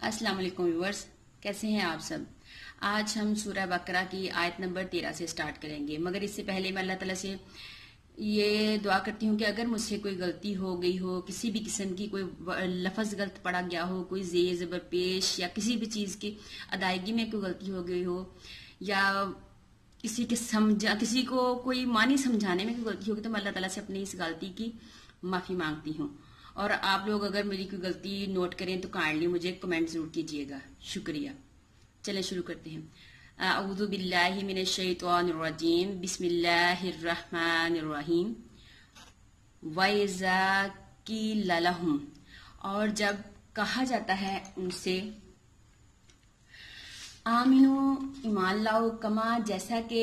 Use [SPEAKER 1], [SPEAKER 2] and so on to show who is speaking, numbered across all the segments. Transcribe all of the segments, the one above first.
[SPEAKER 1] अस्सलाम वालेकुम व्यूअर्स, कैसे हैं आप सब। आज हम सूरह बकरा की आयत नंबर 13 से स्टार्ट करेंगे, मगर इससे पहले मैं अल्लाह ताला से ये दुआ करती हूँ कि अगर मुझसे कोई गलती हो गई हो, किसी भी किस्म की कोई लफ्ज़ गलत पड़ा गया हो, कोई ज़ेर ज़बर पेश या किसी भी चीज़ की अदायगी में कोई गलती हो गई हो, या किसी को कोई मानी समझाने में कोई गलती होगी, तो मैं अल्लाह ताला से अपनी इस गलती की माफ़ी मांगती हूँ। और आप लोग अगर मेरी कोई गलती नोट करें तो काइंडली मुझे कमेंट जरूर कीजिएगा, शुक्रिया। चलें शुरू करते हैं। अऊज़ु बिल्लाहि मिनश शैतानिर रजीम, बिस्मिल्लाहिर रहमानिर रहीम। वइज़ा क़ील लहुम, और जब कहा जाता है उनसे, आमिनू ईमान लाओ, कमा जैसा कि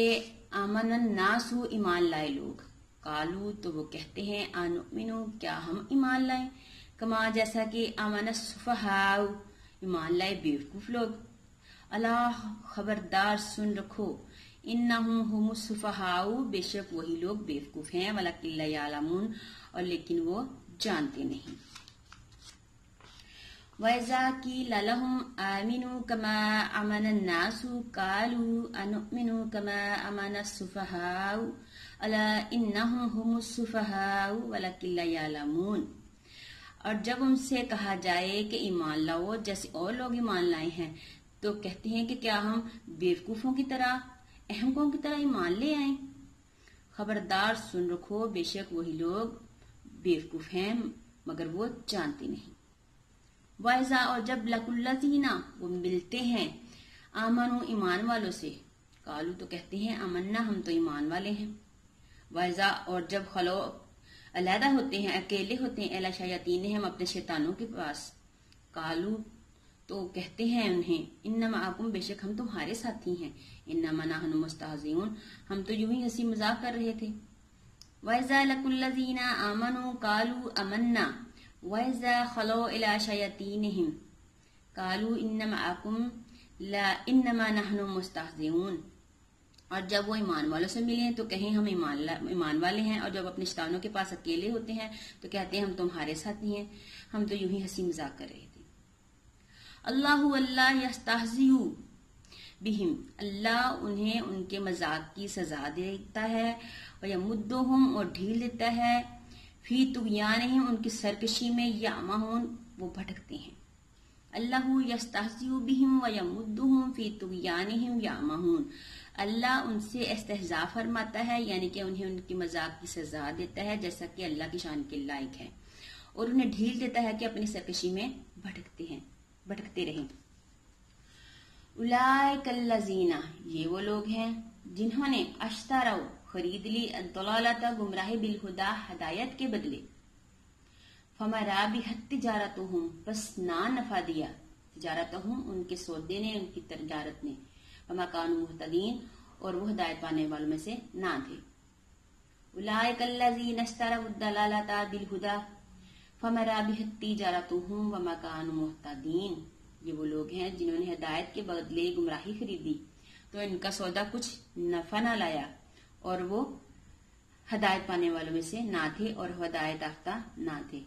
[SPEAKER 1] आमनन नासु ईमान लाए लोग, कालू तो वो कहते हैं, अनुमिनु क्या हम ईमान लाएं, कमा जैसा कि आमन सुफहाउ ईमान लाए बेवकूफ लोग। अल्लाह खबरदार सुन रखो, इन्नहुम हुमुस सुफहाउ बेशक वही लोग बेवकूफ हैं, वलकिन ला यालमून और लेकिन वो जानते नहीं। वइज़ा क़ील लहुम आमिनू कमा आमनन नासु कालू अनुमिनु कमा आमन सुफहाउ अला इन्नहुम हुमुस सुफहाउ वलकिन ला यालमून। और जब उनसे कहा जाए कि ईमान लाओ जैसे और लोग ईमान लाए हैं, तो कहते हैं कि क्या हम बेवकूफों की तरह, अहमकों की तरह ईमान ले आए। खबरदार सुन रखो, बेशक वही लोग बेवकूफ हैं मगर वो जानते नहीं। वाइजा और जब लकुल्लज़ीना वो मिलते हैं, आमनू ईमान वालों से, कालू तो कहते हैं अमन्ना हम तो ईमान वाले हैं। वाइजा और जब खलो अलहदा होते हैं, अकेले होते हैं, एला शयातीन हम अपने शैतानों के पास, कालू तो कहते हैं उन्हें, इन्नमा आकुम बेशक हम तुम्हारे साथी हैं, इन्नमा नहनु मुस्तहज़िऊन हम तो यूं ही हंसी मजाक कर रहे थे। वाइजा लकुल्लज़ीना आमनू कालू अमन्ना वइज़ा खलो इला शयातीनिहिम कालू इन्नमा आकुम ला इन्नमा नहनु मुस्तहज़िऊन। और जब वो ईमान वालों से मिले तो कहें हम ईमान वाले हैं, और जब अपने शैतानों के पास अकेले होते हैं तो कहते हैं हम तुम्हारे साथी हैं, हम तो यूं ही हंसी मजाक कर रहे थे। अल्लाहु अल्लाह यस्तहज़िउ बिहिम, अल्लाह उन्हें उनके मजाक की सजा देता है, और यमुद्दुहुम और ढील देता है, फी तुग़यानिहिम उनकी सरकशी में, यामहून वो भटकते हैं। अल्लाहु यस्तहज़िउ बिहिम व यमुद्दुहुम फी तुग़यानिहिम यामहून, अल्लाह उनसे इस्तेहज़ा फरमाता है, यानी कि उन्हें उनकी मजाक की सजा देता है जैसा कि अल्लाह की शान के लायक है, और उन्हें ढील देता है कि अपनी सरकशी में भटकते रहें। उलाइकल्लज़ीना ये वो लोग हैं जिन्होंने अश्तरौ खरीद ली अद-दलालता गुमराही बिल हुदा हदायत के बदले, फमराबिहत तिजारतुहुम बस ना नफा दिया, तिजारतुहुम उनके सौदे ने, उनकी तिजारत ने, वमा कानू मुहतदीन और वो हिदायत पाने वालों में से ना थे। उलाइकल्लज़ीना अश्तरौ अद-दलालता बिल हुदा फमराबिहत तिजारतुहुम वमा कानू मुहतदीन ये वो लोग हैं जिन्होंने हिदायत के बदले गुमराही खरीदी, तो इनका सौदा कुछ नफा ना लाया, और वो हिदायत पाने वालों में से ना थे और हिदायत याफ्ता ना थे।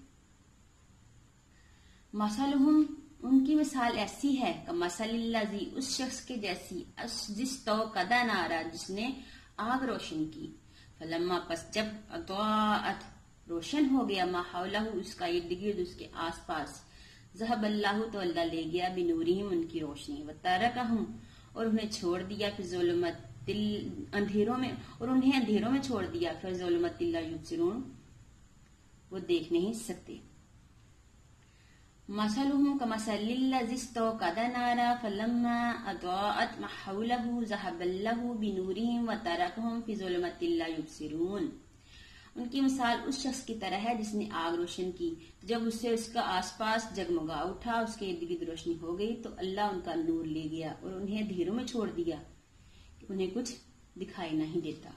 [SPEAKER 1] मसलुहुम उनकी मिसाल ऐसी है कि मसलिल्लज़ी उस शख्स के जैसी, जिस तो कदा नारा जिसने आग रोशन की, फलम्मा पस जब अताअत रोशन हो गया, मा हौलहु उसका इर्द गिर्द उसके आस पास, ज़हब अल्लाहु तो अल्लाह ले गया, बिनूरिहिम उनकी रोशनी, व तरकहुम और उन्हें छोड़ दिया, फिर ज़ुलुमतिल अंधेरों में, और उन्हें अंधेरों में छोड़ दिया, फिर ज़ुलुमतिल ला युबसिरून वो देख नहीं सकते। मसलुहुम कमसलिल्लज़ी इस्तौक़दा नारा फलम्मा अज़ाअत मा हौलहु ज़हब अल्लाहु बिनूरिहिम व तरकहुम फी ज़ुलुमतिल ला युबसिरून उनकी मिसाल उस शख्स की तरह है जिसने आग रोशन की, जब उससे उसका आसपास जगमगा उठा, उसके इर्द गिर्द रोशनी हो गई, तो अल्लाह उनका नूर ले गया और उन्हें अंधेरों में छोड़ दिया कि उन्हें कुछ दिखाई नहीं देता।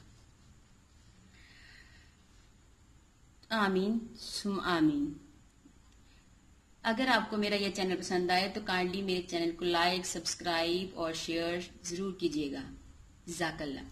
[SPEAKER 1] आमीन सुम आमीन। अगर आपको मेरा यह चैनल पसंद आए तो काइंडली मेरे चैनल को लाइक, सब्सक्राइब और शेयर जरूर कीजिएगा। जज़ाकल्लाह।